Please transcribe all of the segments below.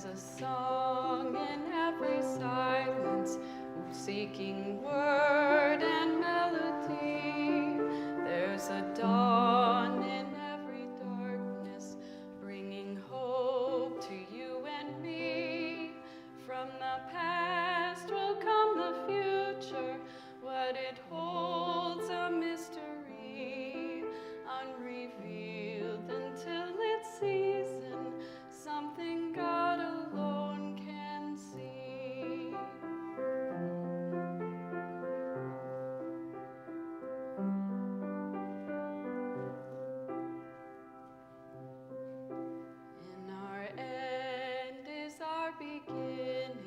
a song in every silence, seeking word and melody. There's a dawn in every darkness, bringing hope to you and me. From the past will come the future, what it holds a mystery, unrevealed until its season, something God alone can see. In our end is our beginning,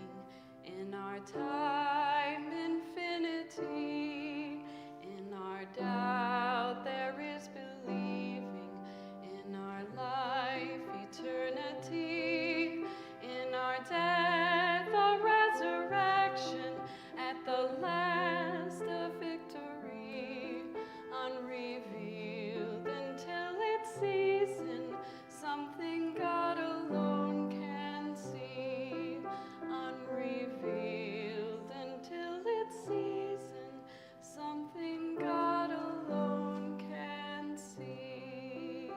in our time infinity, in our doubt there is believing, in our life eternity, in our death a resurrection, at the last a victory, unrevealed until its season, something God alone can see, unrevealed until its season, something God alone can see.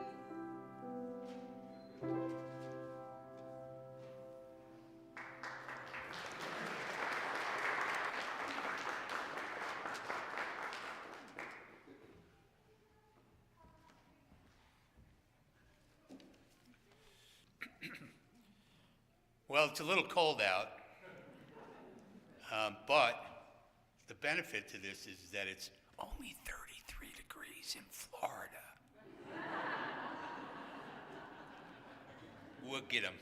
Well, it's a little cold out, but the benefit to this is that it's only 33 degrees in Florida. We'll get them.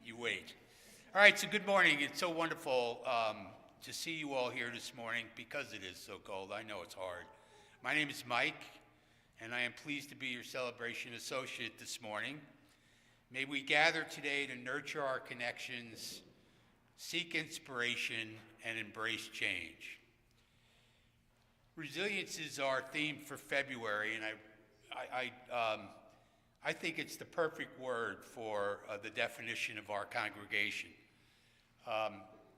You wait. All right, so good morning. It's so wonderful to see you all here this morning because it is so cold. I know it's hard. My name is Mike, and I am pleased to be your celebration associate this morning. May we gather today to nurture our connections, seek inspiration, and embrace change. Resilience is our theme for February, and I think it's the perfect word for the definition of our congregation.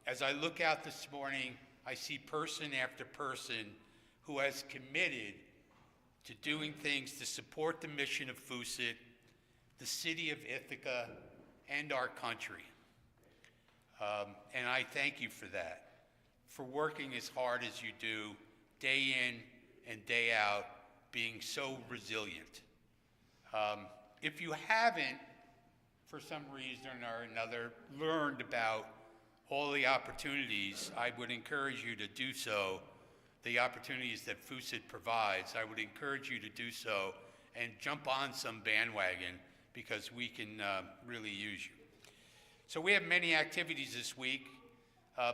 As I look out this morning, I see person after person who has committed to doing things to support the mission of FUSIT, the city of Ithaca, and our country. And I thank you for that, for working as hard as you do, day in and day out, being so resilient. If you haven't, for some reason or another, learned about all the opportunities, I would encourage you to do so, the opportunities that FUSIT provides. I would encourage you to do so and jump on some bandwagon, because we can really use you. So we have many activities this week.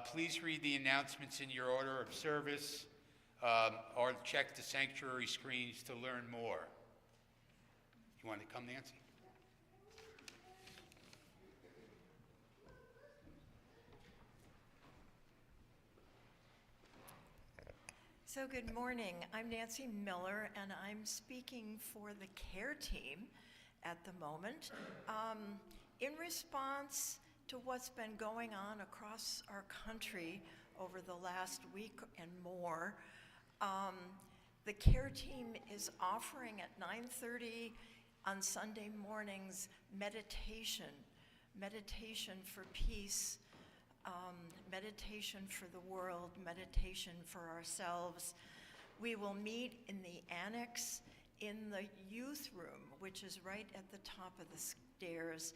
Please read the announcements in your order of service or check the sanctuary screens to learn more. You want to come, Nancy? So good morning. I'm Nancy Miller, and I'm speaking for the care team at the moment. In response to what's been going on across our country over the last week and more, the care team is offering at 9:30 on Sunday mornings meditation for peace, meditation for the world, meditation for ourselves. We will meet in the annex in the youth room, which is right at the top of the stairs.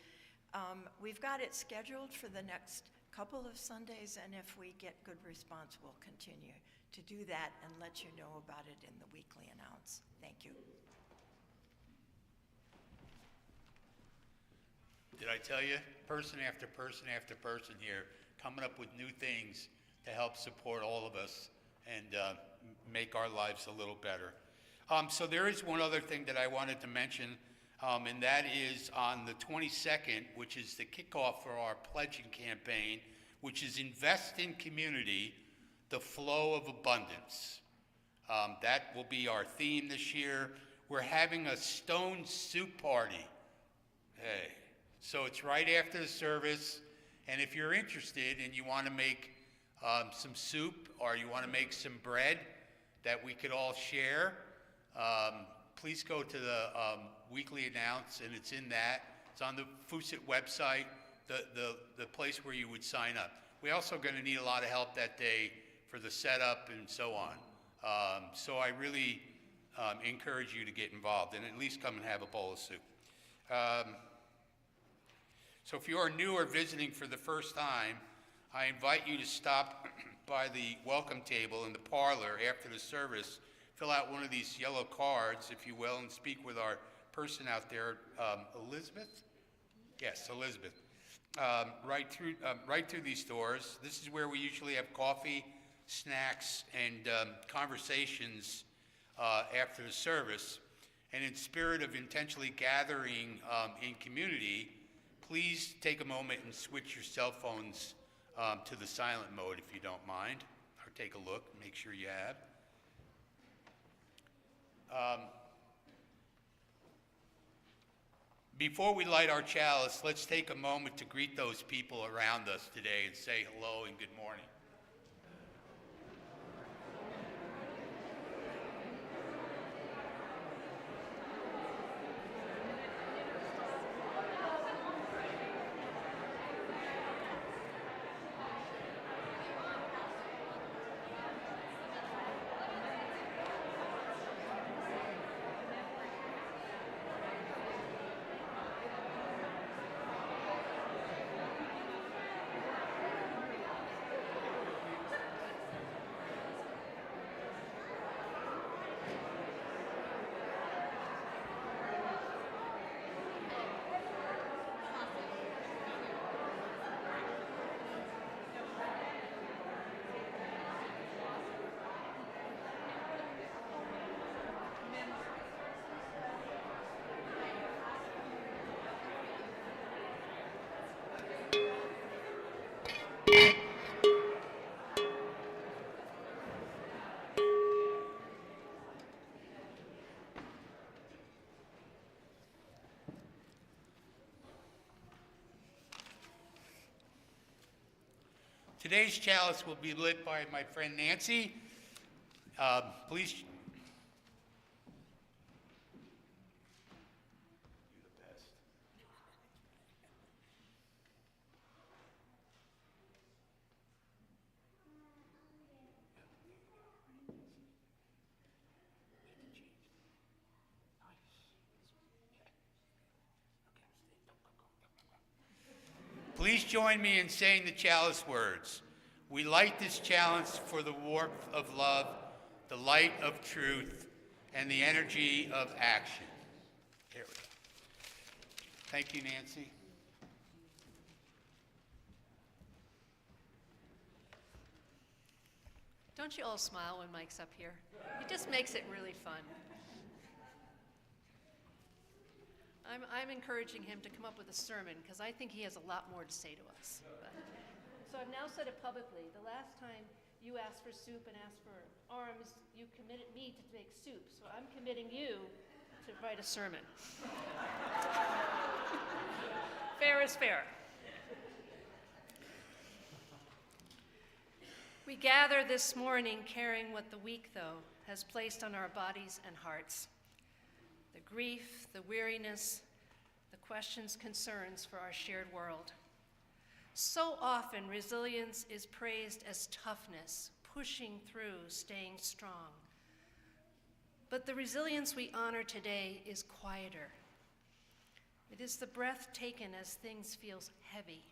We've got it scheduled for the next couple of Sundays, and if we get good response, we'll continue to do that and let you know about it in the weekly announce. Thank you. Did I tell you? Person after person after person here, coming up with new things to help support all of us and make our lives a little better. So there is one other thing that I wanted to mention, and that is on the 22nd, which is the kickoff for our pledging campaign, which is Invest in Community, the Flow of Abundance. That will be our theme this year. We're having a stone soup party. Hey, so it's right after the service. And if you're interested and you want to make some soup or you want to make some bread that we could all share, please go to the weekly announce, and it's in that. It's on the FUSIT website, the place where you would sign up. We're also going to need a lot of help that day for the setup and so on. So I really encourage you to get involved and at least come and have a bowl of soup. So if you are new or visiting for the first time, I invite you to stop by the welcome table in the parlor after the service, fill out one of these yellow cards, if you will, and speak with our person out there, Elizabeth? Yes, Elizabeth. Right through these doors. This is where we usually have coffee, snacks, and conversations after the service. And in spirit of intentionally gathering in community, please take a moment and switch your cell phones to the silent mode if you don't mind, or take a look, make sure you have. Before we light our chalice, let's take a moment to greet those people around us today and say hello and good morning. Today's chalice will be lit by my friend Nancy. Please. You're the best. Please join me in saying the chalice words. We light this chalice for the warmth of love, the light of truth, and the energy of action. There we go. Thank you, Nancy. Don't you all smile when Mike's up here? It just makes it really fun. I'm encouraging him to come up with a sermon because I think he has a lot more to say to us. So I've now said it publicly. The last time you asked for soup and asked for arms, you committed me to make soup. So I'm committing you to write a sermon. Fair is fair. We gather this morning carrying what the week, though, has placed on our bodies and hearts. The grief, the weariness, the questions, concerns for our shared world. So often, resilience is praised as toughness, pushing through, staying strong. But the resilience we honor today is quieter. It is the breath taken as things feel heavy.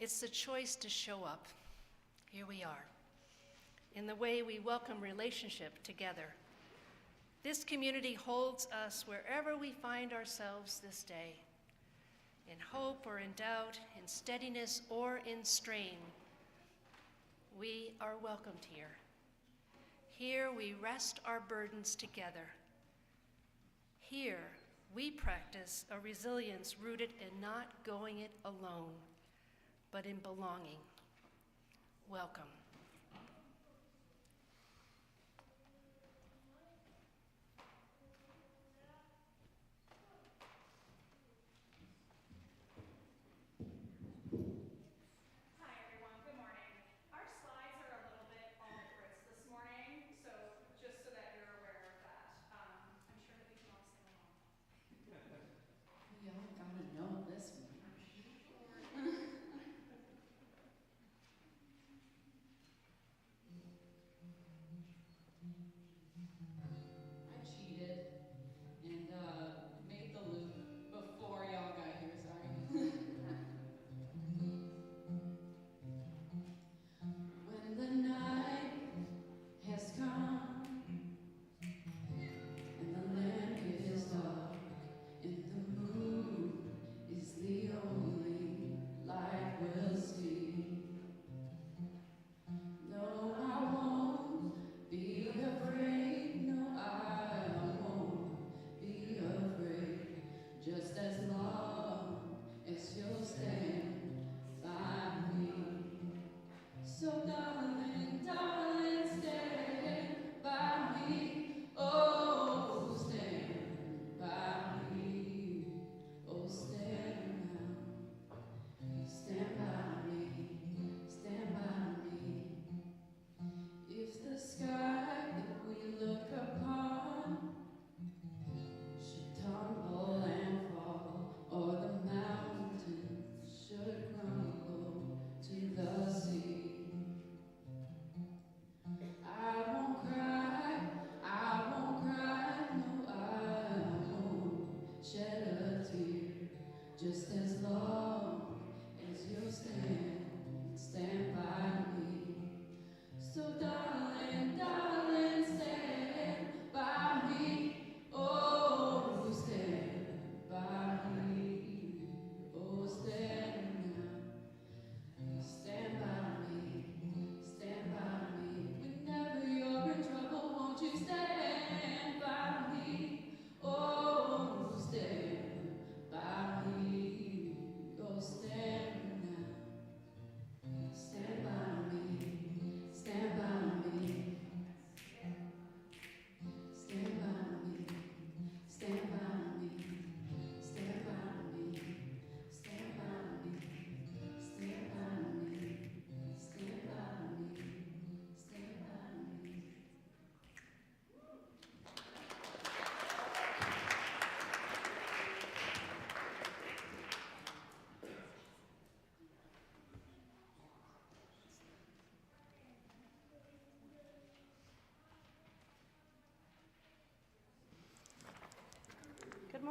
It's the choice to show up. Here we are, in the way we welcome relationship together. This community holds us wherever we find ourselves this day, in hope or in doubt, in steadiness or in strain. We are welcomed here. Here we rest our burdens together. Here we practice a resilience rooted in not going it alone, but in belonging. Welcome.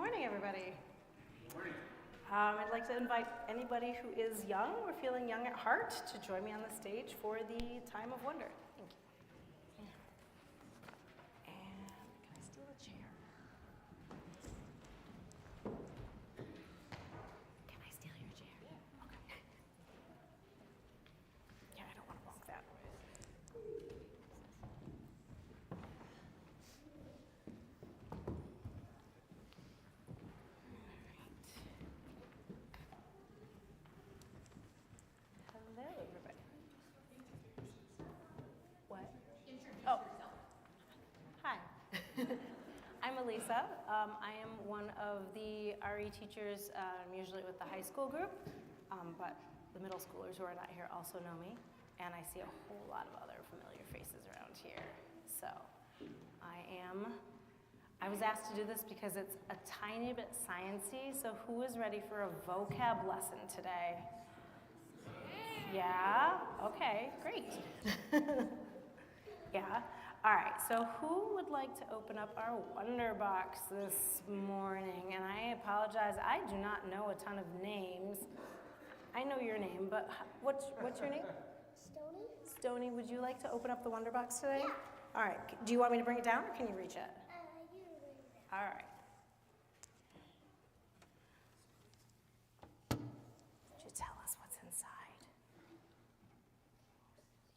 morning, everybody. I'd like to invite anybody who is young or feeling young at heart to join me on the stage for the time of wonder. Thank you. And can I steal a chair? Can I steal your chair? Yeah. Okay. Yeah, I don't want to walk that. Hello, everybody. What? Oh. Hi. I'm Elisa. I am one of the RE teachers. I'm usually with the high school group, but the middle schoolers who are not here also know me, and I see a whole lot of other familiar faces around here. So I was asked to do this because it's a tiny bit sciencey, so who is ready for a vocab lesson today? Yeah? Okay, great. Yeah? All right, so who would like to open up our Wonder Box this morning? And I apologize, I do not know a ton of names. I know your name, but what's your name? Stony? Stony, would you like to open up the Wonder Box today? Yeah. All right, do you want me to bring it down or can you reach it? You bring it down. All right. Would you tell us what's inside?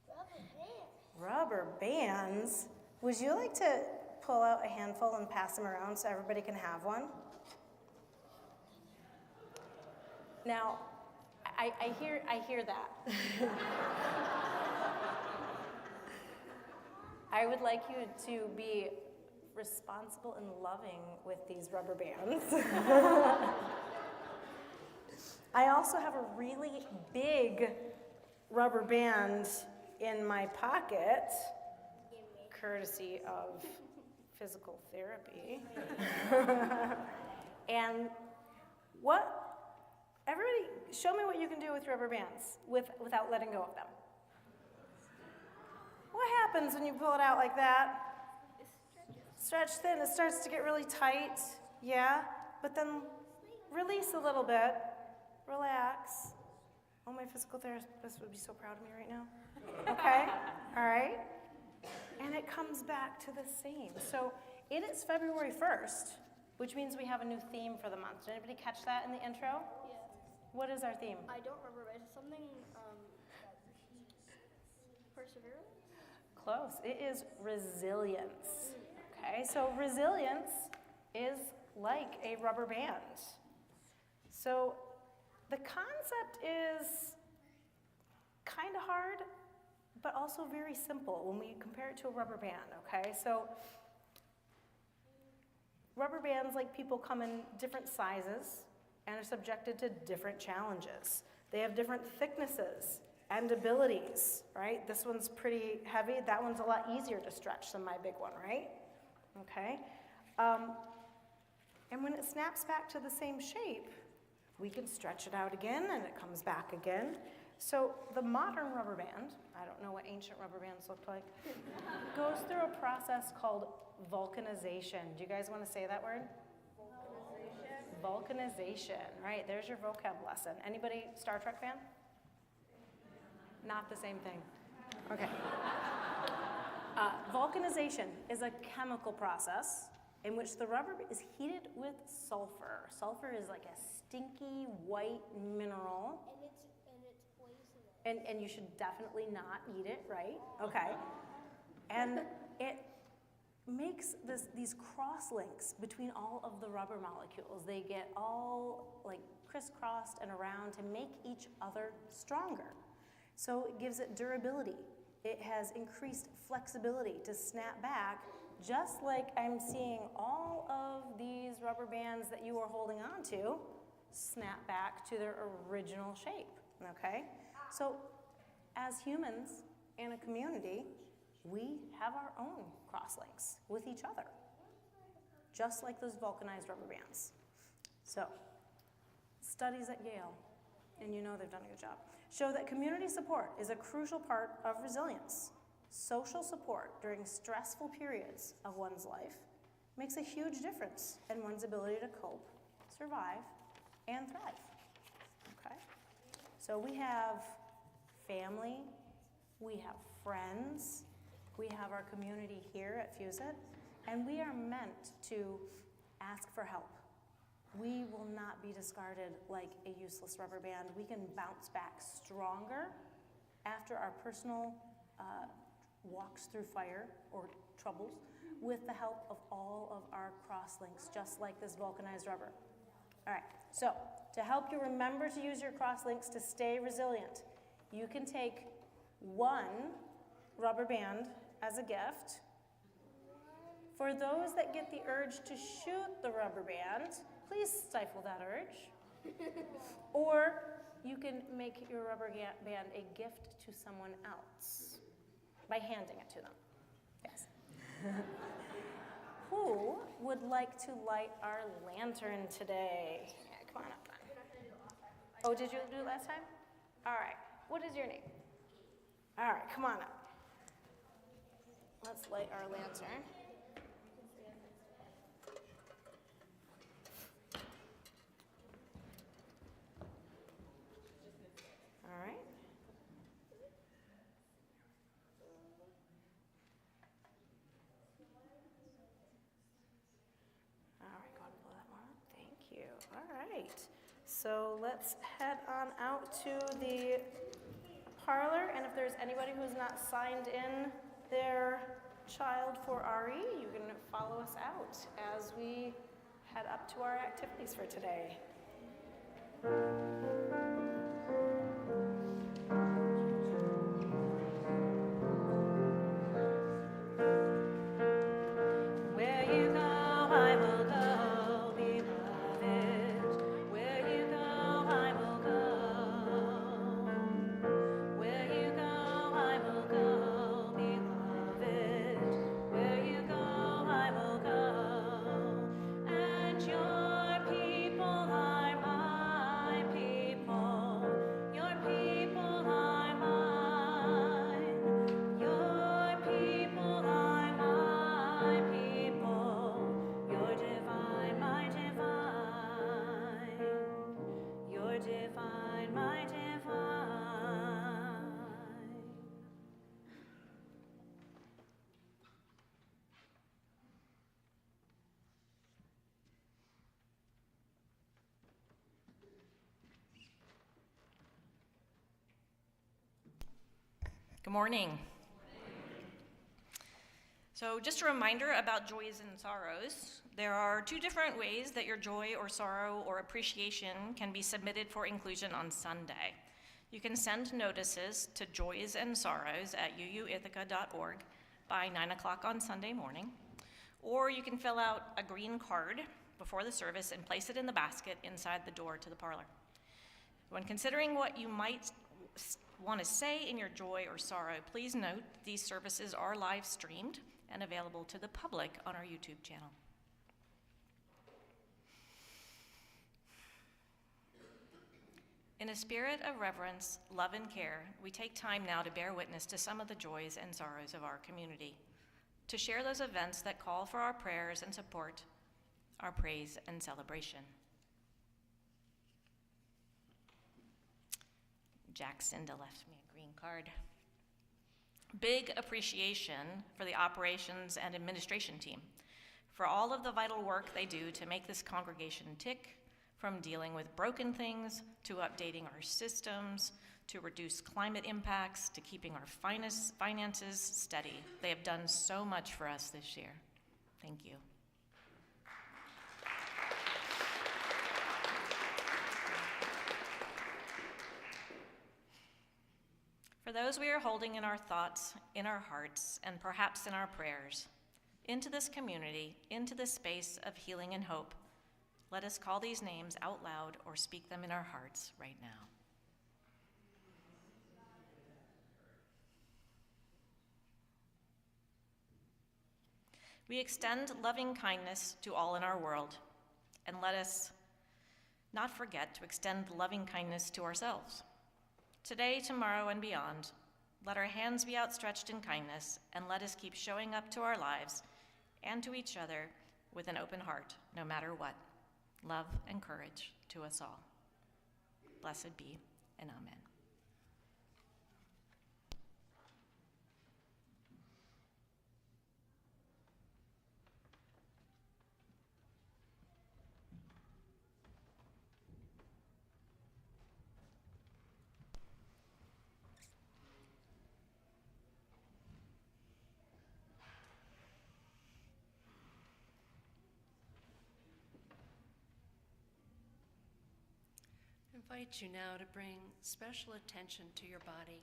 Rubber Rubber band. bands? Would you like to pull out a handful and pass them around so everybody can have one? Now, I hear that. I would like you to be responsible and loving with these rubber bands. I also have a really big rubber band in my pocket, courtesy of physical therapy. And everybody, show me what you can do with rubber bands without letting go of them. What happens when you pull it out like that? Stretch thin, it starts to get really tight, yeah? But then release a little bit, relax. Oh, my physical therapist would be so proud of me right now. Okay, all right. And it comes back to the same. So it is February 1st, which means we have a new theme for the month. Did anybody catch that in the intro? Yeah. What is our theme? I don't remember, but it's something, perseverance? Close. It is resilience. Okay, so resilience is like a rubber band. So the concept is kind of hard, but also very simple when we compare it to a rubber band, okay? So rubber bands, like people, come in different sizes and are subjected to different challenges. They have different thicknesses and abilities, right? This one's pretty heavy. That one's a lot easier to stretch than my big one, right? Okay. And when it snaps back to the same shape, we can stretch it out again and it comes back again. So the modern rubber band, I don't know what ancient rubber bands looked like, goes through a process called vulcanization. Do you guys want to say that word? Vulcanization, right? There's your vocab lesson. Anybody Star Trek fan? Not the same thing. Okay. Vulcanization is a chemical process in which the rubber is heated with sulfur. Sulfur is like a stinky white mineral. And it's poisonous. And you should definitely not eat it, right? Okay. And it makes these cross links between all of the rubber molecules. They get all like crisscrossed and around to make each other stronger. So it gives it durability. It has increased flexibility to snap back, just like I'm seeing all of these rubber bands that you are holding on to snap back to their original shape, okay? So as humans in a community, we have our own crosslinks with each other, just like those vulcanized rubber bands. So studies at Yale, and you know they've done a good job, show that community support is a crucial part of resilience. Social support during stressful periods of one's life makes a huge difference in one's ability to cope, survive, and thrive. Okay? So we have family, we have friends, we have our community here at FUSIT, and we are meant to ask for help. We will not be discarded like a useless rubber band. We can bounce back stronger after our personal walks through fire or troubles with the help of all of our crosslinks, just like this vulcanized rubber. All right, so to help you remember to use your crosslinks to stay resilient, you can take one rubber band as a gift. For those that get the urge to shoot the rubber band, please stifle that urge. Or you can make your rubber band a gift to someone else by handing it to them. Yes. Who would like to light our lantern today? Yeah, come on up then. Oh, did you do it last time? All right. What is your name? All right, come on up. Let's light our lantern. All right. All right, go ahead and blow that one up. Thank you. All right. So let's head on out to the parlor, and if there's anybody who's not signed in their child for RE, you can follow us out as we head up to our activities for today. Where you go, I will go, beloved. Where you go, I will go. Where you go, I will go, beloved. Where you go, I will go. And your people are my people. Your people are mine. Your people are my people. You're divine, my divine. You're divine, my divine. Good morning. So just a reminder about joys and sorrows. There are two different ways that your joy or sorrow or appreciation can be submitted for inclusion on Sunday. You can send notices to joysandsorrows@uuithaca.org by 9 o'clock on Sunday morning, or you can fill out a green card before the service and place it in the basket inside the door to the parlor. When considering what you might want to say in your joy or sorrow, please note these services are live streamed and available to the public on our YouTube channel. In a spirit of reverence, love, and care, we take time now to bear witness to some of the joys and sorrows of our community, to share those events that call for our prayers and support, our praise and celebration. Jack Cinda left me a green card. Big appreciation for the operations and administration team for all of the vital work they do to make this congregation tick, from dealing with broken things to updating our systems, to reduce climate impacts, to keeping our finances steady. They have done so much for us this year. Thank you. For those we are holding in our thoughts, in our hearts, and perhaps in our prayers, into this community, into this space of healing and hope, let us call these names out loud or speak them in our hearts right now. We extend loving kindness to all in our world, and let us not forget to extend loving kindness to ourselves. Today, tomorrow, and beyond, let our hands be outstretched in kindness, and let us keep showing up to our lives and to each other with an open heart, no matter what. Love and courage to us all. Blessed be, and amen. I invite you now to bring special attention to your body.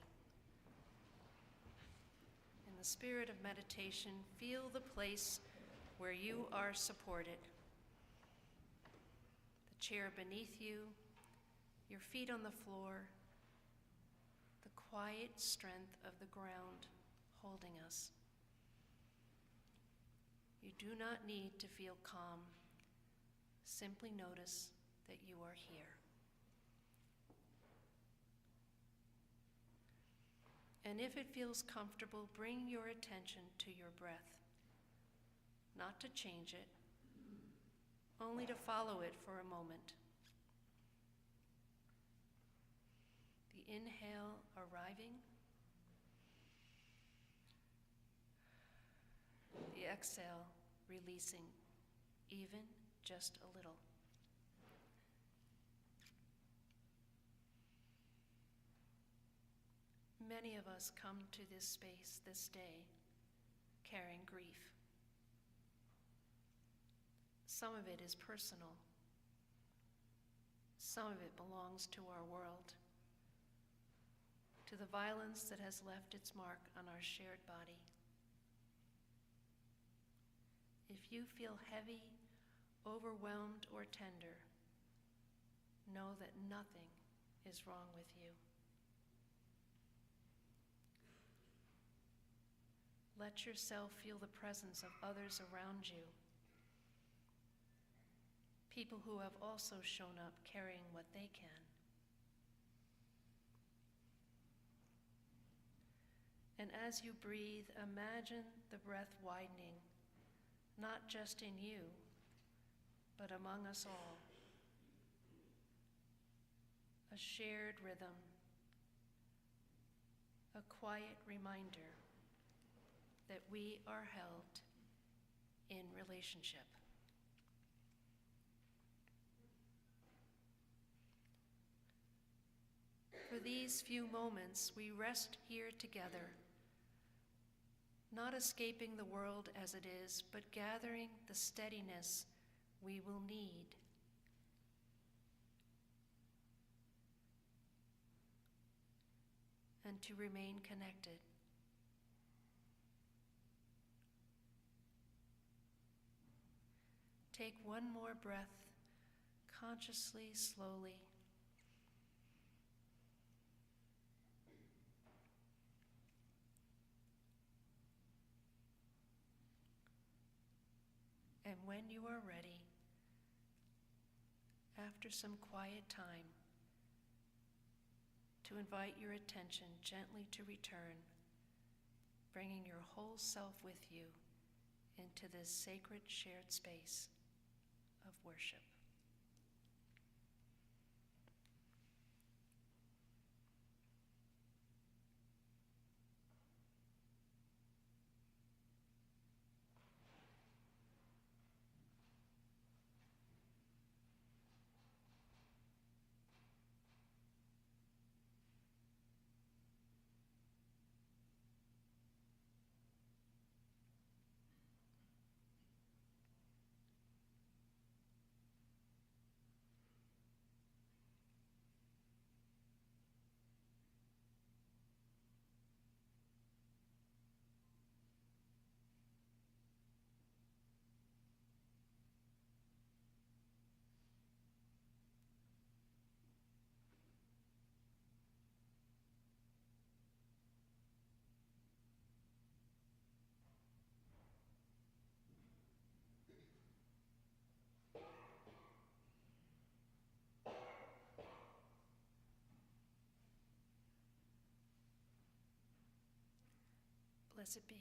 In the spirit of meditation, feel the place where you are supported. The chair beneath you, your feet on the floor, the quiet strength of the ground holding us. You do not need to feel calm. Simply notice that you are here. And if it feels comfortable, bring your attention to your breath. Not to change it, only to follow it for a moment. The inhale arriving, the exhale releasing, even just a little. Many of us come to this space this day carrying grief. Some of it is personal. Some of it belongs to our world, to the violence that has left its mark on our shared body. If you feel heavy, overwhelmed, or tender, know that nothing is wrong with you. Let yourself feel the presence of others around you, people who have also shown up carrying what they can. And as you breathe, imagine the breath widening, not just in you, but among us all. A shared rhythm, a quiet reminder that we are held in relationship. For these few moments, we rest here together, not escaping the world as it is, but gathering the steadiness we will need. And to remain connected. Take one more breath, consciously, slowly. And when you are ready, after some quiet time, to invite your attention gently to return, bringing your whole self with you into this sacred shared space of worship. Blessed be.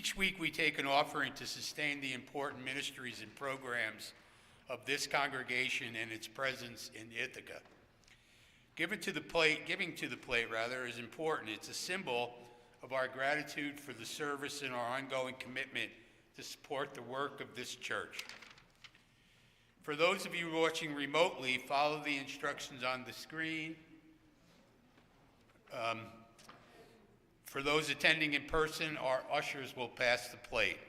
Each week we take an offering to sustain the important ministries and programs of this congregation and its presence in Ithaca. Giving to the plate is important. It's a symbol of our gratitude for the service and our ongoing commitment to support the work of this church. For those of you watching remotely, follow the instructions on the screen. For those attending in person, our ushers will pass the plate.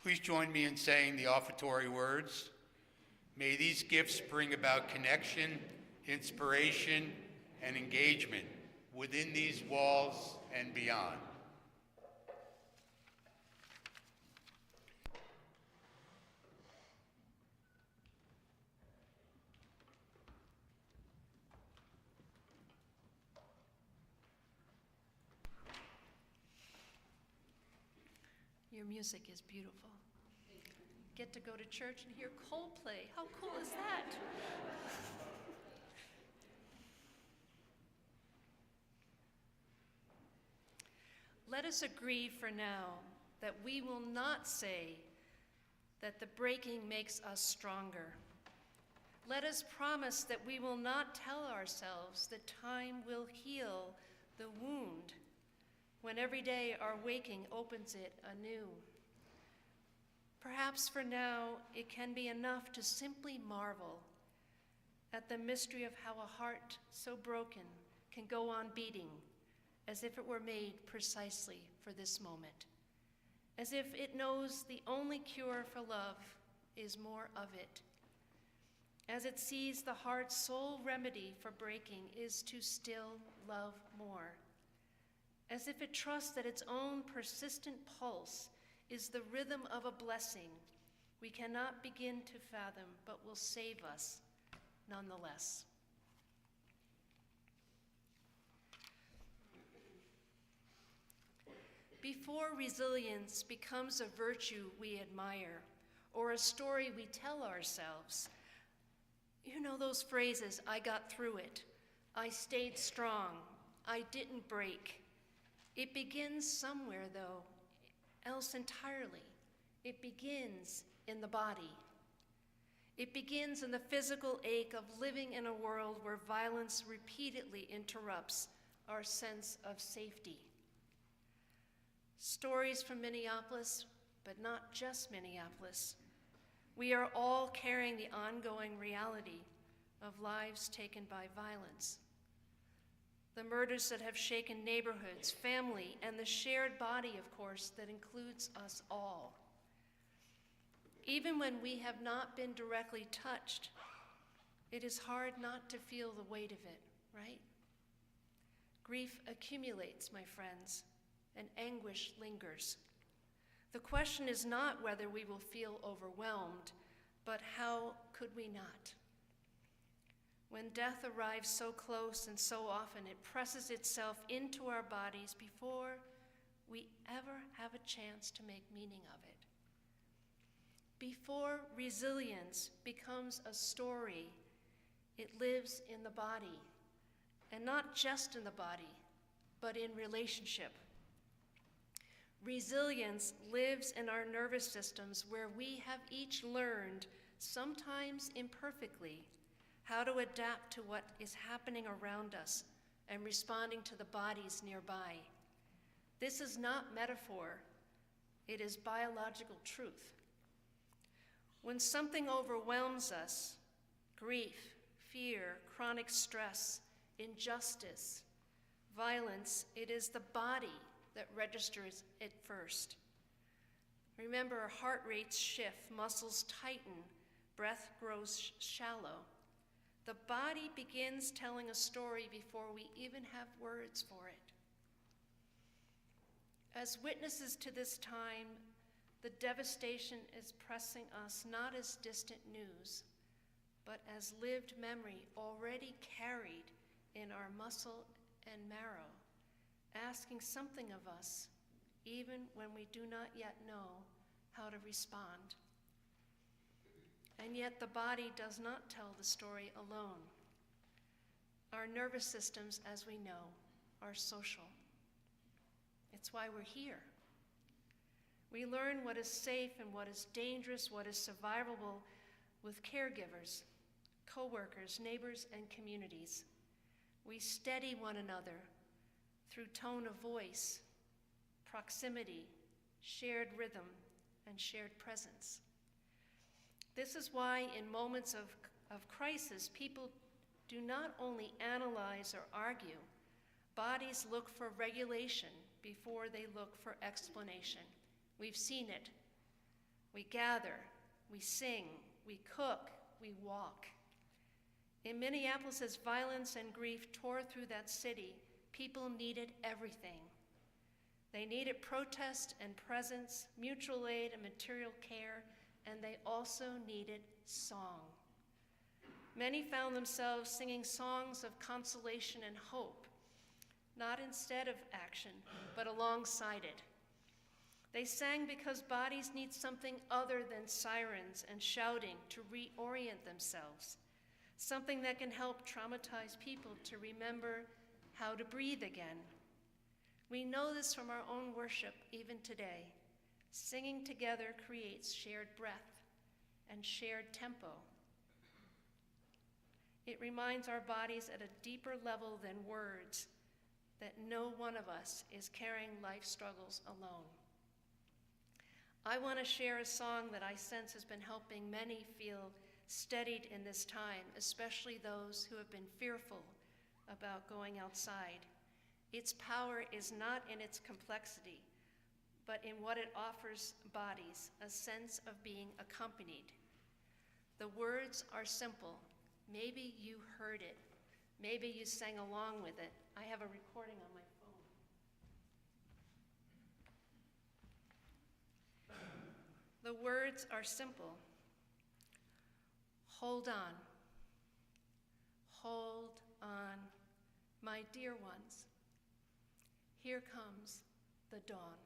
Please join me in saying the offertory words. May these gifts bring about connection, inspiration, and engagement within these walls and beyond. Your music is beautiful. Get to go to church and hear Coldplay. How cool is that? Let us agree for now that we will not say that the breaking makes us stronger. Let us promise that we will not tell ourselves that time will heal the wound when every day our waking opens it anew. Perhaps for now, it can be enough to simply marvel at the mystery of how a heart so broken can go on beating as if it were made precisely for this moment, as if it knows the only cure for love is more of it, as it sees the heart's sole remedy for breaking is to still love more, as if it trusts that its own persistent pulse is the rhythm of a blessing we cannot begin to fathom, but will save us nonetheless. Before resilience becomes a virtue we admire or a story we tell ourselves, you know those phrases, I got through it, I stayed strong, I didn't break. It begins somewhere, though, else entirely. It begins in the body. It begins in the physical ache of living in a world where violence repeatedly interrupts our sense of safety. Stories from Minneapolis, but not just Minneapolis. We are all carrying the ongoing reality of lives taken by violence. The murders that have shaken neighborhoods, family, and the shared body, of course, that includes us all. Even when we have not been directly touched, it is hard not to feel the weight of it, right? Grief accumulates, my friends, and anguish lingers. The question is not whether we will feel overwhelmed, but how could we not? When death arrives so close and so often, it presses itself into our bodies before we ever have a chance to make meaning of it. Before resilience becomes a story, it lives in the body, and not just in the body, but in relationship. Resilience lives in our nervous systems where we have each learned, sometimes imperfectly, how to adapt to what is happening around us and responding to the bodies nearby. This is not metaphor, it is biological truth. When something overwhelms us, grief, fear, chronic stress, injustice, violence, it is the body that registers it first. Remember, our heart rates shift, muscles tighten, breath grows shallow. The body begins telling a story before we even have words for it. As witnesses to this time, the devastation is pressing us not as distant news, but as lived memory already carried in our muscle and marrow, asking something of us, even when we do not yet know how to respond. And yet the body does not tell the story alone. Our nervous systems, as we know, are social. It's why we're here. We learn what is safe and what is dangerous, what is survivable with caregivers, coworkers, neighbors, and communities. We steady one another through tone of voice, proximity, shared rhythm, and shared presence. This is why in moments of crisis, people do not only analyze or argue, bodies look for regulation before they look for explanation. We've seen it. We gather, we sing, we cook, we walk. In Minneapolis, as violence and grief tore through that city, people needed everything. They needed protest and presence, mutual aid and material care, and they also needed song. Many found themselves singing songs of consolation and hope, not instead of action, but alongside it. They sang because bodies need something other than sirens and shouting to reorient themselves, something that can help traumatized people to remember how to breathe again. We know this from our own worship even today. Singing together creates shared breath and shared tempo. It reminds our bodies at a deeper level than words that no one of us is carrying life struggles alone. I want to share a song that I sense has been helping many feel steadied in this time, especially those who have been fearful about going outside. Its power is not in its complexity, but in what it offers bodies, a sense of being accompanied. The words are simple. Maybe you heard it. Maybe you sang along with it. I have a recording on my phone. The words are simple. Hold on. Hold on, my dear ones. Here comes the dawn.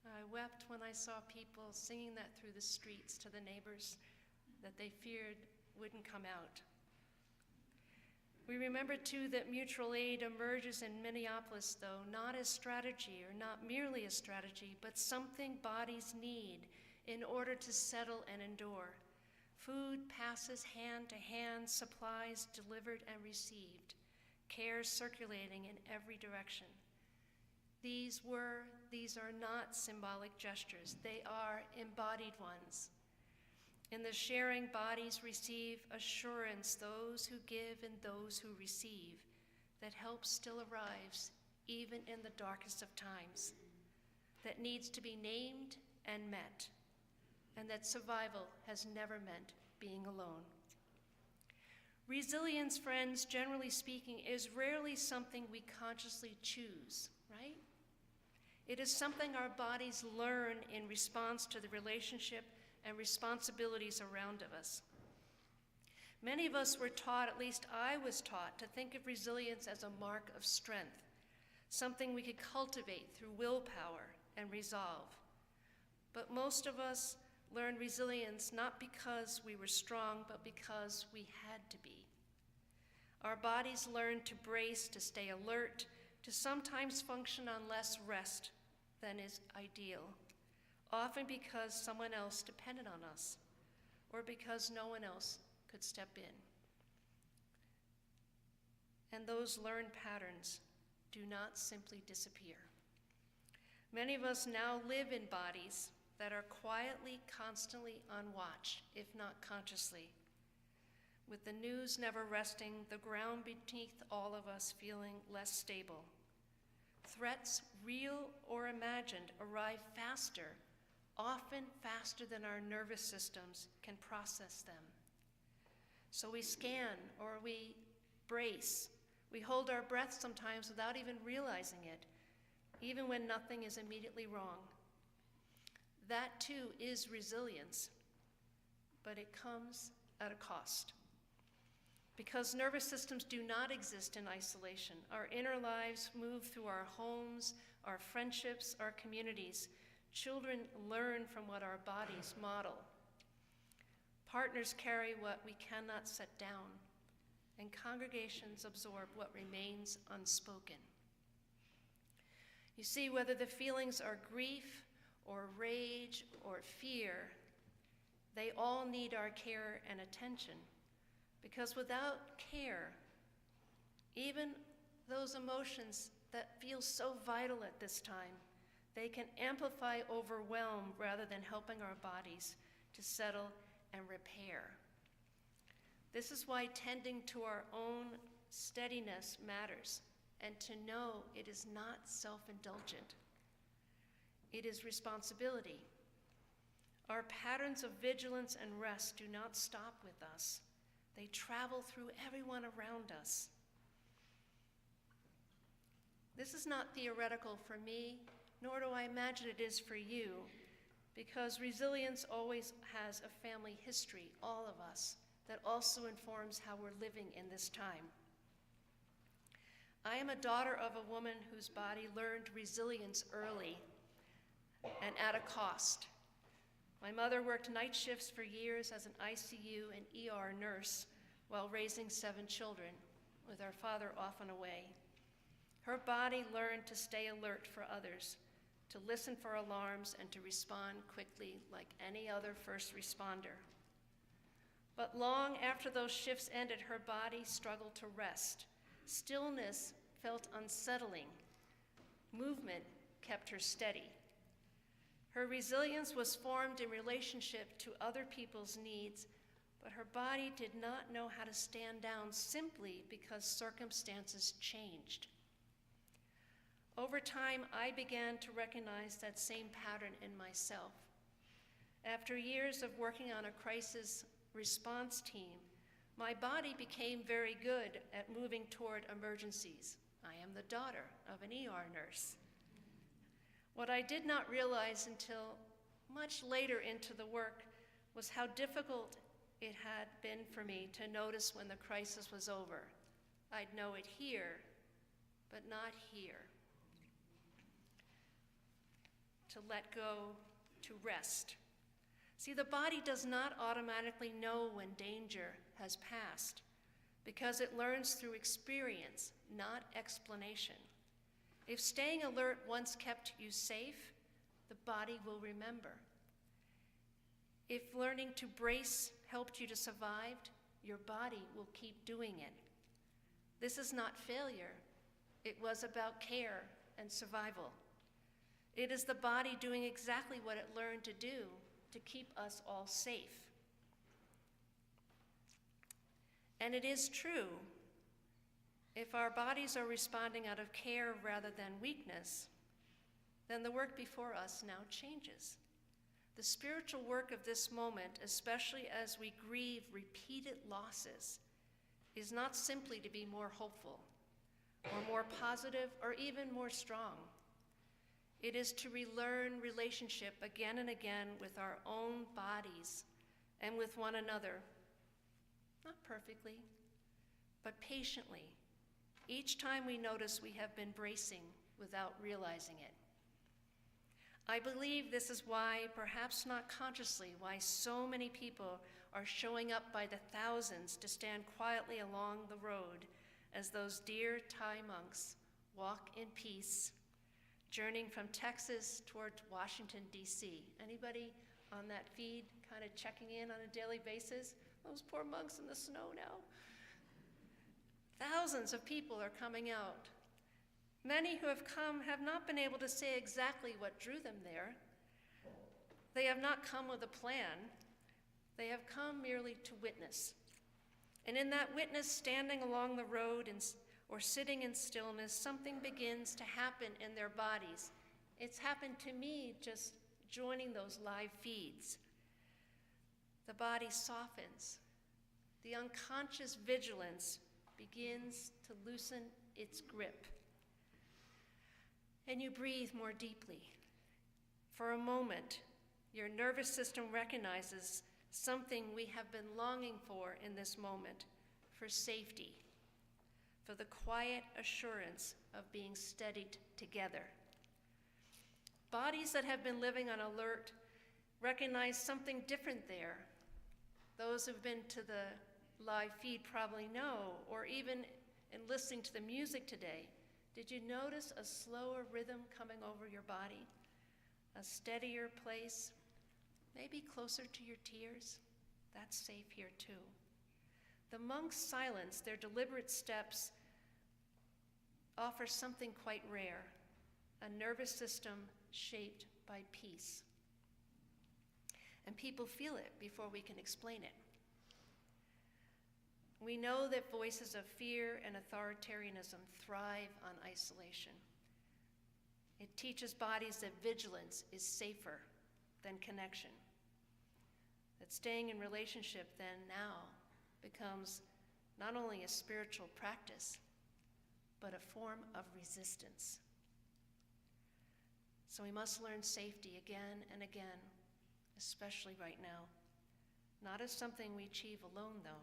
I wept when I saw people singing that through the streets to the neighbors that they feared wouldn't come out. We remember too that mutual aid emerges in Minneapolis, though, not as strategy or not merely a strategy, but something bodies need in order to settle and endure. Food passes hand to hand, supplies delivered and received, care circulating in every direction. These are not symbolic gestures. They are embodied ones. In the sharing, bodies receive assurance, those who give and those who receive, that help still arrives even in the darkest of times, that needs to be named and met, and that survival has never meant being alone. Resilience, friends, generally speaking, is rarely something we consciously choose, right? It is something our bodies learn in response to the relationship and responsibilities around us. Many of us were taught, at least I was taught, to think of resilience as a mark of strength, something we could cultivate through willpower and resolve. But most of us learned resilience not because we were strong, but because we had to be. Our bodies learned to brace, to stay alert, to sometimes function on less rest than is ideal, often because someone else depended on us. or because no one else could step in. And those learned patterns do not simply disappear. Many of us now live in bodies that are quietly, constantly on watch, if not consciously. With the news never resting, the ground beneath all of us feeling less stable. Threats, real or imagined, arrive faster, often faster than our nervous systems can process them. So we scan or we brace. We hold our breath sometimes without even realizing it, even when nothing is immediately wrong. That too is resilience, but it comes at a cost. Because nervous systems do not exist in isolation. Our inner lives move through our homes, our friendships, our communities. Children learn from what our bodies model. Partners carry what we cannot set down, and congregations absorb what remains unspoken. You see, whether the feelings are grief or rage or fear, they all need our care and attention. Because without care, even those emotions that feel so vital at this time, they can amplify overwhelm rather than helping our bodies to settle and repair. This is why tending to our own steadiness matters, and to know it is not self-indulgent. It is responsibility. Our patterns of vigilance and rest do not stop with us. They travel through everyone around us. This is not theoretical for me, nor do I imagine it is for you, because resilience always has a family history, all of us, that also informs how we're living in this time. I am a daughter of a woman whose body learned resilience early and at a cost. My mother worked night shifts for years as an ICU and ER nurse while raising 7 children, with our father often away. Her body learned to stay alert for others, to listen for alarms, and to respond quickly like any other first responder. But long after those shifts ended, her body struggled to rest. Stillness felt unsettling. Movement kept her steady. Her resilience was formed in relationship to other people's needs, but her body did not know how to stand down simply because circumstances changed. Over time, I began to recognize that same pattern in myself. After years of working on a crisis response team, my body became very good at moving toward emergencies. I am the daughter of an ER nurse. What I did not realize until much later into the work was how difficult it had been for me to notice when the crisis was over. I'd know it here, but not here. To let go, to rest. See, the body does not automatically know when danger has passed because it learns through experience, not explanation. If staying alert once kept you safe, the body will remember. If learning to brace helped you to survive, your body will keep doing it. This is not failure. It was about care and survival. It is the body doing exactly what it learned to do to keep us all safe. And it is true, if our bodies are responding out of care rather than weakness, then the work before us now changes. The spiritual work of this moment, especially as we grieve repeated losses, is not simply to be more hopeful, or more positive, or even more strong. It is to relearn relationship again and again with our own bodies and with one another, not perfectly, but patiently, each time we notice we have been bracing without realizing it. I believe this is why, perhaps not consciously, why so many people are showing up by the thousands to stand quietly along the road as those dear Thai monks walk in peace, journeying from Texas toward Washington, D.C. Anybody on that feed, kind of checking in on a daily basis. Those poor monks in the snow now. Thousands of people are coming out. Many who have come have not been able to say exactly what drew them there. They have not come with a plan. They have come merely to witness. And in that witness, standing along the road or sitting in stillness, something begins to happen in their bodies. It's happened to me just joining those live feeds. The body softens. The unconscious vigilance begins to loosen its grip. And you breathe more deeply. For a moment, your nervous system recognizes something we have been longing for in this moment, for safety, for the quiet assurance of being steadied together. Bodies that have been living on alert recognize something different there. Those who've been to the live feed probably know, or even in listening to the music today, did you notice a slower rhythm coming over your body? A steadier place, maybe closer to your tears? That's safe here too. The monks' silence, their deliberate steps, offer something quite rare, a nervous system shaped by peace. And people feel it before we can explain it. We know that voices of fear and authoritarianism thrive on isolation. It teaches bodies that vigilance is safer than connection. That staying in relationship then now becomes not only a spiritual practice, but a form of resistance. So we must learn safety again and again, especially right now. Not as something we achieve alone, though.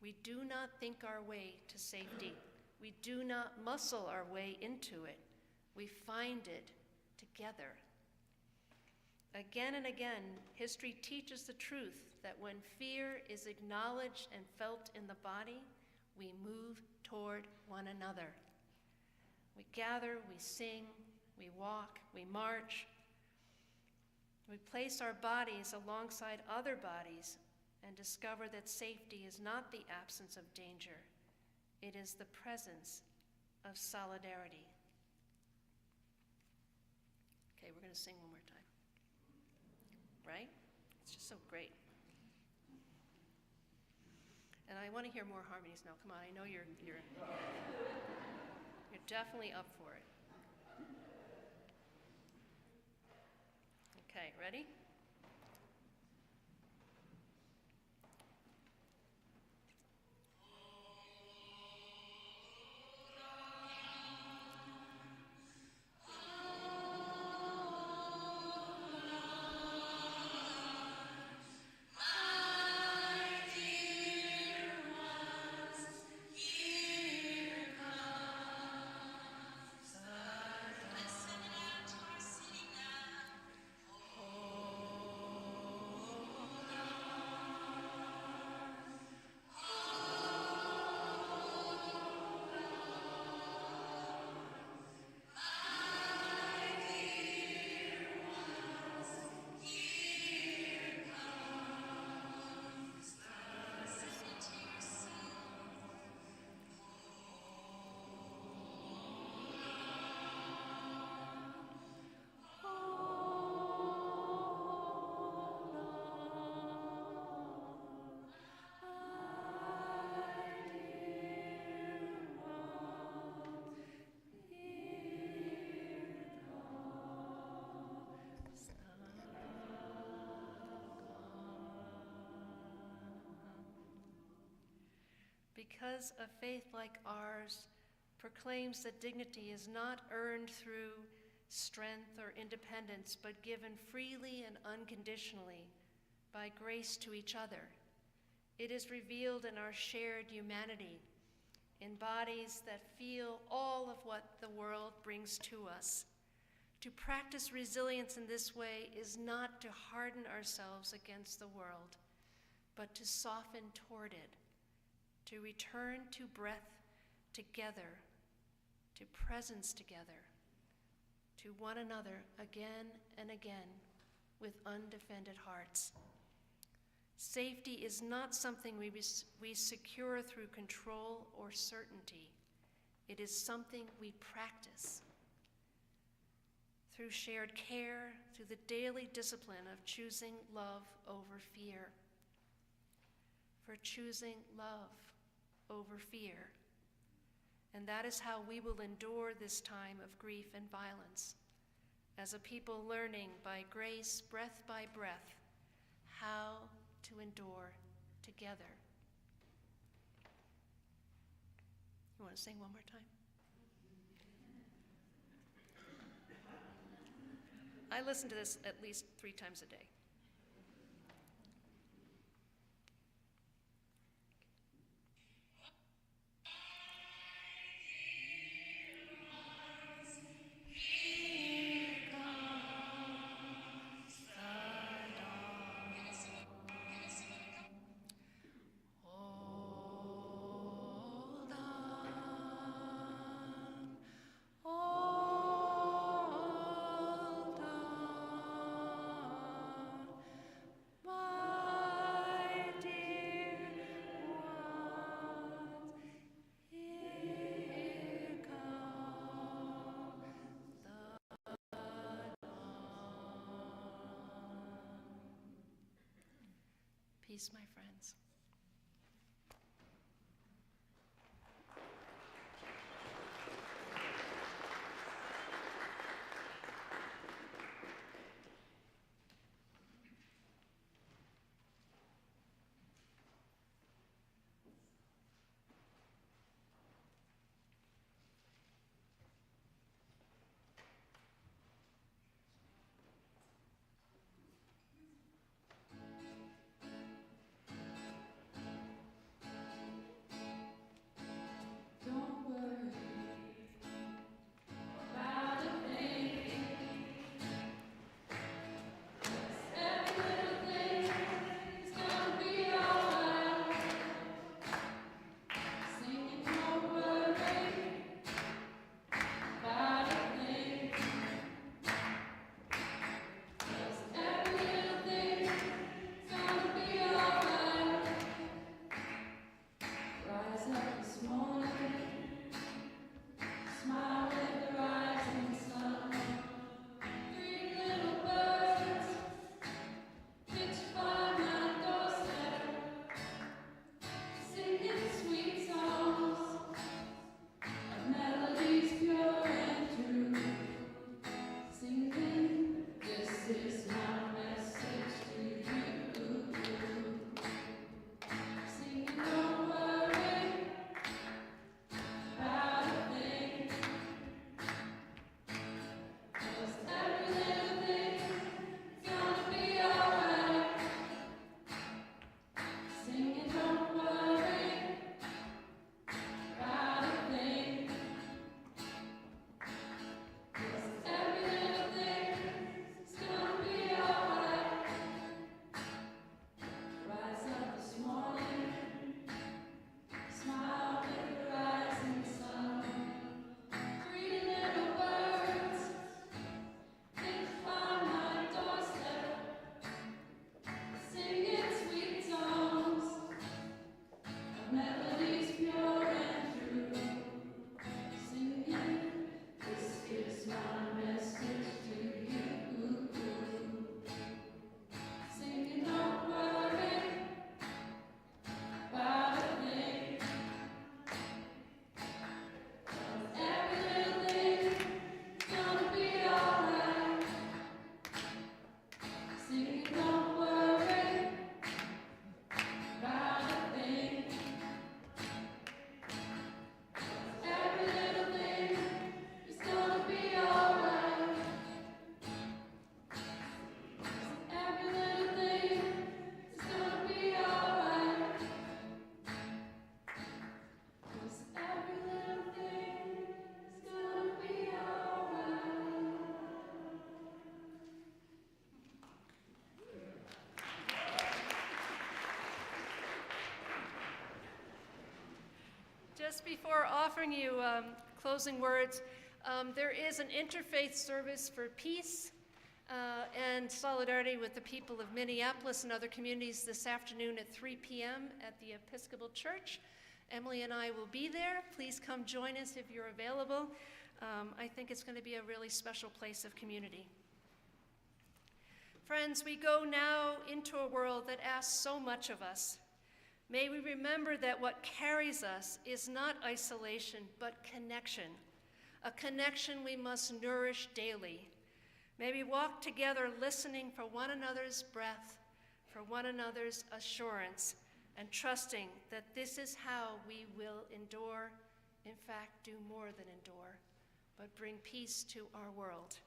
We do not think our way to safety. We do not muscle our way into it. We find it together. Again and again, history teaches the truth that when fear is acknowledged and felt in the body, we move toward one another. We gather, we sing, we walk, we march. We place our bodies alongside other bodies and discover that safety is not the absence of danger. It is the presence of solidarity. Okay, we're going to sing one more time. Right? It's just so great. And I want to hear more harmonies now. Come on, I know you're definitely up for it. Okay, ready? Because a faith like ours proclaims that dignity is not earned through strength or independence, but given freely and unconditionally by grace to each other. It is revealed in our shared humanity, in bodies that feel all of what the world brings to us. To practice resilience in this way is not to harden ourselves against the world, but to soften toward it, to return to breath together, to presence together, to one another again and again, with undefended hearts. Safety is not something we secure through control or certainty. It is something we practice through shared care, through the daily discipline of choosing love over fear. For choosing love over fear. And that is how we will endure this time of grief and violence, as a people learning by grace, breath by breath, how to endure together. You want to sing one more time? I listen to this at least 3 times a day. Peace, my friends. Just before offering you closing words, there is an interfaith service for peace and solidarity with the people of Minneapolis and other communities this afternoon at 3 p.m. at the Episcopal Church. Emily and I will be there. Please come join us if you're available. I think it's going to be a really special place of community. Friends, we go now into a world that asks so much of us. May we remember that what carries us is not isolation, but connection, a connection we must nourish daily. May we walk together listening for one another's breath, for one another's assurance, and trusting that this is how we will endure, in fact, do more than endure, but bring peace to our world.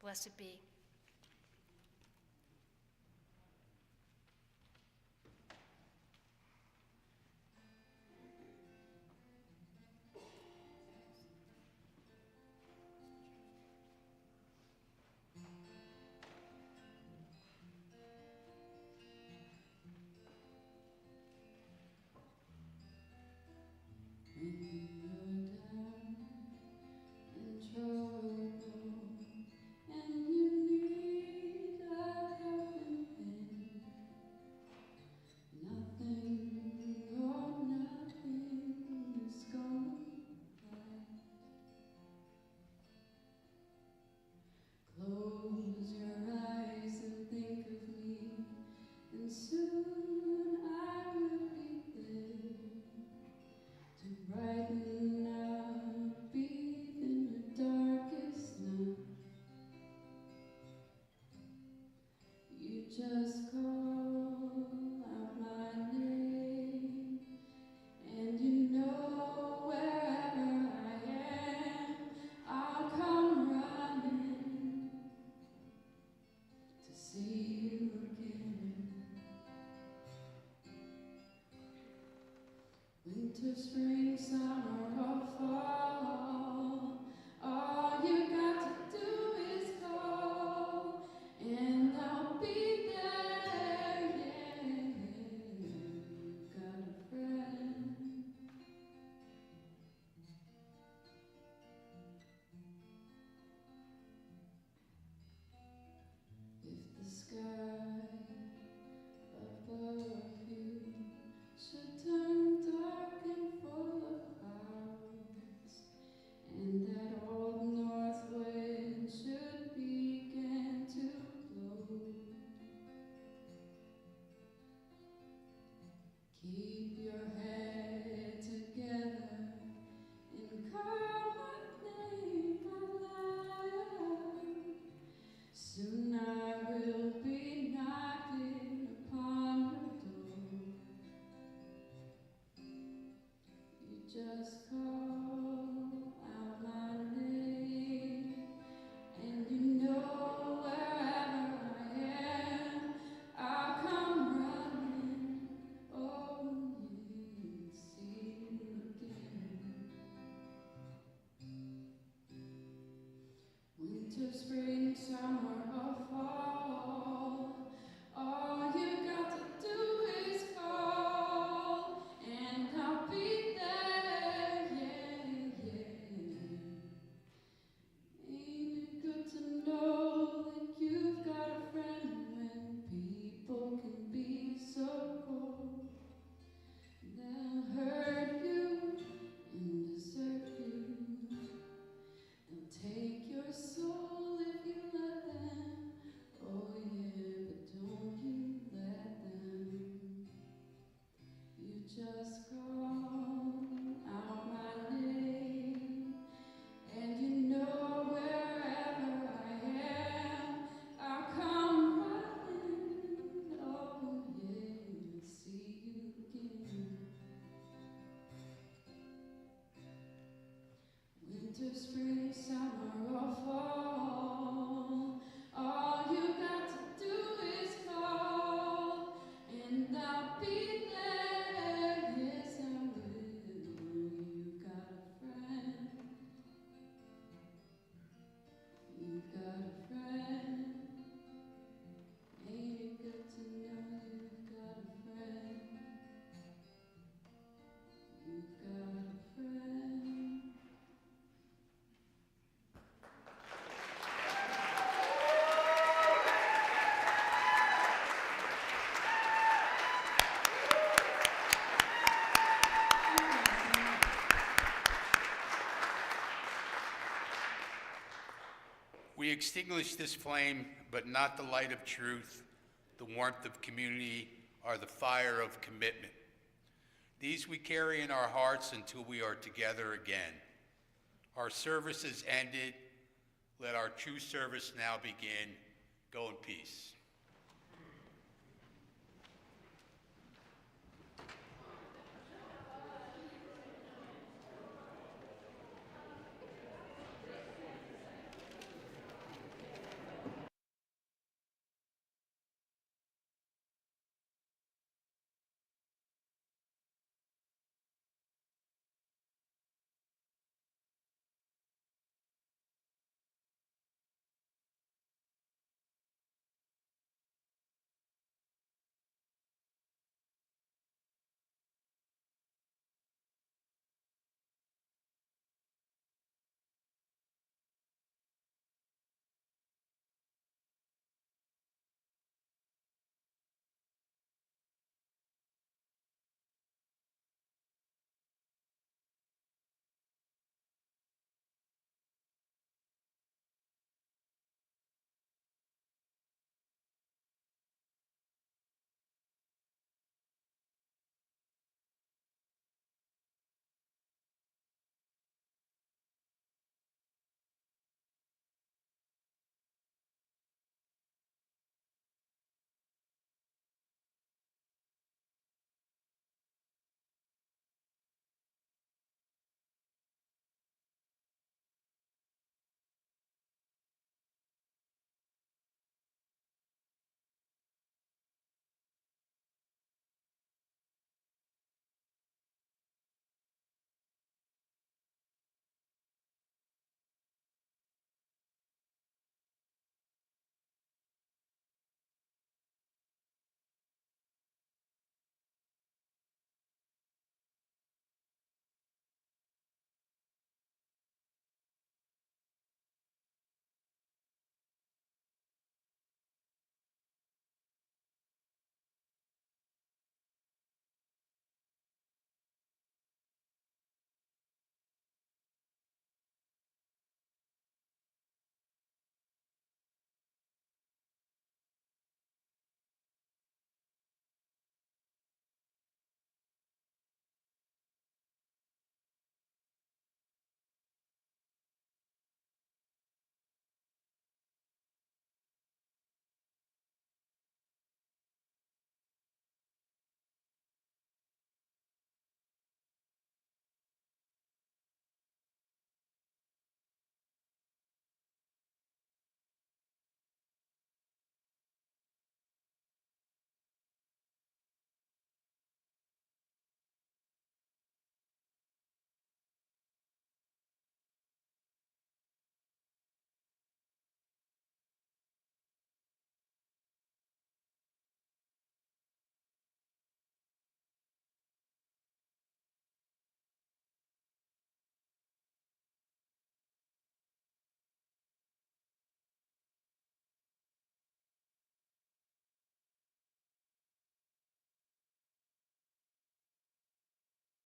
Blessed be. Just call out my name, and you know wherever I am, I'll come running to see you again. Winter, spring, summer, or fall, all you got to do is call, and I'll be there, yeah. You've got a friend. If the sky above you should turn dark and full of clouds, and that old north wind should begin to blow, keep your head together and call my name out loud. Soon I will be knocking upon your door. You just call out my name, and you know wherever I am, I'll come running. Oh, yeah, see you again. Winter, spring, summer, or fall, all you got to do is call, and I'll be there, yeah, yeah. Ain't it good to know that you've got a friend when people can be so cold? They'll hurt you and desert you. They'll take your soul if you let them. Oh yeah, but don't you let them. You just call out my name, and you know wherever I am, I'll come running. Oh yeah, see you again. Winter, spring, summer, or fall, all you got to do is call, and I'll be there, yes I will. You've got a friend, you've got a friend. Ain't it good to know you've got a friend? You've got a friend. We extinguish this flame, but not the light of truth, the warmth of community, or the fire of commitment. These we carry in our hearts until we are together again. Our service is ended. Let our true service now begin. Go in peace.